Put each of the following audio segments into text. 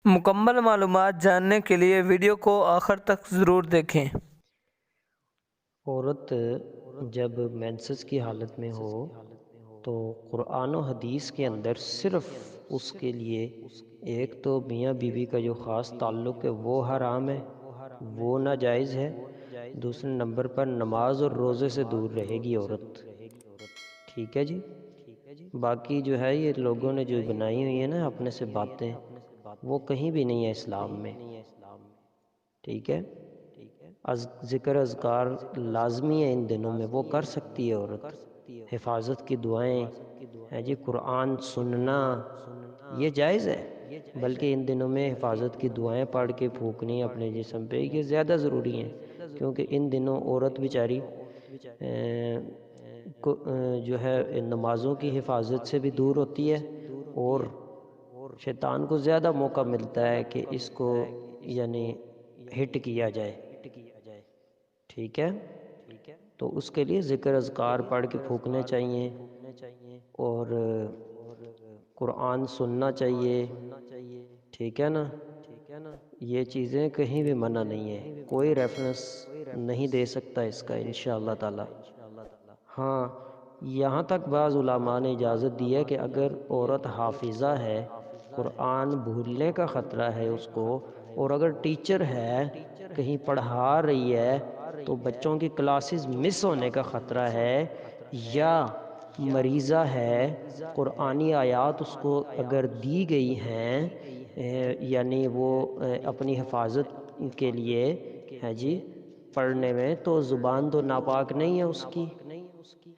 مکمل معلومات جاننے کے لیے ویڈیو کو آخر تک ضرور دیکھیں۔ عورت جب مینسس کی حالت میں ہو تو قرآن و حدیث کے اندر صرف اس کے لیے ایک تو میاں بیوی کا جو خاص تعلق ہے وہ حرام ہے، وہ ناجائز ہے۔ دوسرے نمبر پر نماز اور روزے سے دور رہے گی عورت، ٹھیک ہے جی۔ باقی جو ہے یہ لوگوں نے جو بنائی ہوئی ہیں نا اپنے سے باتیں، وہ کہیں بھی نہیں ہے اسلام میں، ٹھیک ہے۔ ذکر اذکار لازمی ہے ان دنوں میں، وہ کر سکتی ہے عورت۔ حفاظت کی دعائیں ہے جی، قرآن سننا یہ جائز ہے، بلکہ ان دنوں میں حفاظت کی دعائیں پڑھ کے پھونکنی اپنے جسم پہ یہ زیادہ ضروری ہیں، کیونکہ ان دنوں عورت بیچاری جو ہے نمازوں کی حفاظت سے بھی دور ہوتی ہے، اور شیطان کو زیادہ موقع ملتا ہے کہ اس کو یعنی ہٹ کیا جائے، ٹھیک ہے۔ تو اس کے لیے ذکر اذکار پڑھ کے پھونکنے چاہیے، اور قرآن سننا چاہیے، ٹھیک ہے نا۔ یہ چیزیں کہیں بھی منع نہیں ہے، کوئی ریفرنس نہیں دے سکتا اس کا انشاءاللہ تعالی۔ ہاں، یہاں تک بعض علماء نے اجازت دی ہے کہ اگر عورت حافظہ ہے، قرآن بھولنے کا خطرہ ہے اس کو، اور اگر ٹیچر ہے کہیں پڑھا رہی ہے تو بچوں کی کلاسز مس ہونے کا خطرہ ہے، یا مریضہ ہے، قرآنی آیات اس کو اگر دی گئی ہیں یعنی وہ اپنی حفاظت کے لیے ہے جی پڑھنے میں، تو زبان تو ناپاک نہیں ہے اس کی،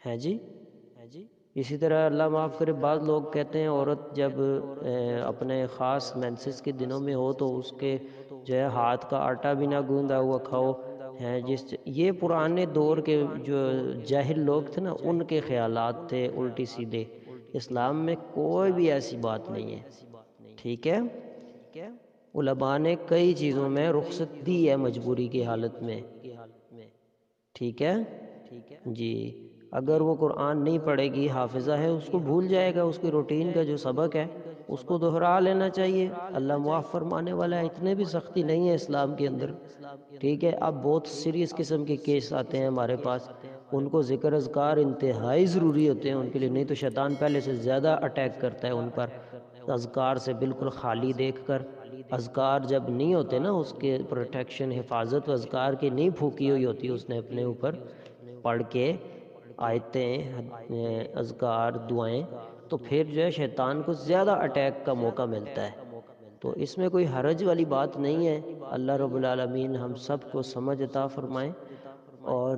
ہے جی۔ اسی طرح اللہ معاف کرے بعض لوگ کہتے ہیں عورت جب اپنے خاص مینسس کے دنوں میں ہو تو اس کے جو ہے ہاتھ کا آٹا بھی نہ گوندا ہوا کھاؤ، ہیں یہ پرانے دور کے جو جاہل لوگ تھے نا ان کے خیالات تھے الٹی سیدھے، اسلام میں کوئی بھی ایسی بات نہیں ہے، ٹھیک ہے۔ علماء نے کئی چیزوں میں رخصت دی ہے مجبوری کی حالت میں، ٹھیک ہے جی۔ اگر وہ قرآن نہیں پڑھے گی، حافظہ ہے، اس کو بھول جائے گا، اس کی روٹین کا جو سبق ہے اس کو دہرا لینا چاہیے، اللہ معاف فرمانے والا ہے، اتنے بھی سختی نہیں ہے اسلام کے اندر، ٹھیک ہے۔ اب بہت سیریس قسم کے کیس آتے ہیں ہمارے پاس، ان کو ذکر اذکار انتہائی ضروری ہوتے ہیں ان کے لیے، نہیں تو شیطان پہلے سے زیادہ اٹیک کرتا ہے ان پر، اذکار سے بالکل خالی دیکھ کر۔ اذکار جب نہیں ہوتے نا اس کے پروٹیکشن حفاظت و اذکار کی نہیں پھونکی ہوئی ہوتی اس نے اپنے اوپر پڑھ کے آیتیں اذکار دعائیں، تو پھر جو ہے شیطان کو زیادہ اٹیک کا موقع ملتا ہے، تو اس میں کوئی حرج والی بات نہیں ہے۔ اللہ رب العالمین ہم سب کو سمجھ عطا فرمائیں، اور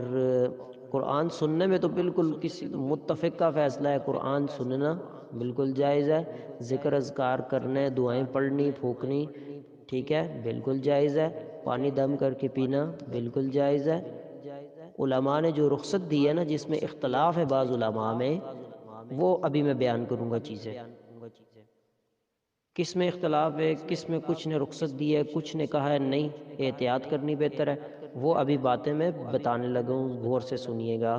قرآن سننے میں تو بالکل کسی متفق کا فیصلہ ہے، قرآن سننا بالکل جائز ہے، ذکر اذکار کرنے، دعائیں پڑھنی پھونکنی، ٹھیک ہے، بالکل جائز ہے، پانی دم کر کے پینا بالکل جائز ہے۔ علماء نے جو رخصت دی ہے نا جس میں اختلاف ہے بعض علماء میں، وہ ابھی میں بیان کروں گا چیزیں، کس میں اختلاف ہے، کس میں کچھ نے رخصت دی ہے، کچھ نے کہا ہے نہیں احتیاط کرنی بہتر ہے، وہ ابھی باتیں میں بتانے لگا ہوں، غور سے سنیے گا۔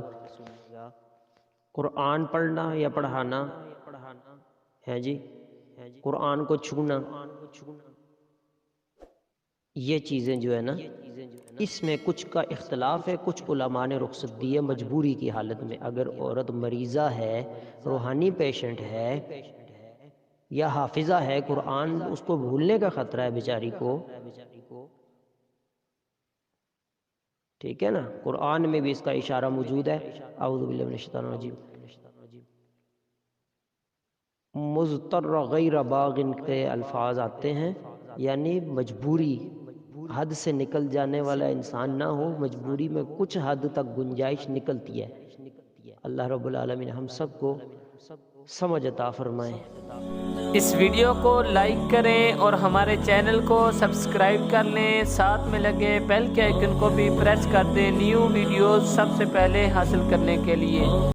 قرآن پڑھنا یا پڑھانا ہے جی، قرآن کو چھونا، یہ چیزیں جو ہے نا اس میں کچھ کا اختلاف ہے، کچھ علماء نے رخصت دی ہے مجبوری کی حالت میں، اگر عورت مریضہ ہے، روحانی پیشنٹ ہے، یا حافظہ ہے، قرآن اس کو بھولنے کا خطرہ ہے بیچاری کو، ٹھیک ہے نا۔ قرآن میں بھی اس کا اشارہ موجود ہے، اعوذ باللہ من الشیطان الرجیم، مضطر غیر باغ کے الفاظ آتے ہیں، یعنی مجبوری، حد سے نکل جانے والا انسان نہ ہو، مجبوری میں کچھ حد تک گنجائش نکلتی ہے۔ اللہ رب العالمین ہم سب کو سمجھ عطا فرمائے۔ اس ویڈیو کو لائک کریں اور ہمارے چینل کو سبسکرائب کر لیں، ساتھ میں لگے بیل کے آئیکن کو بھی پریس کر دیں نیو ویڈیوز سب سے پہلے حاصل کرنے کے لیے۔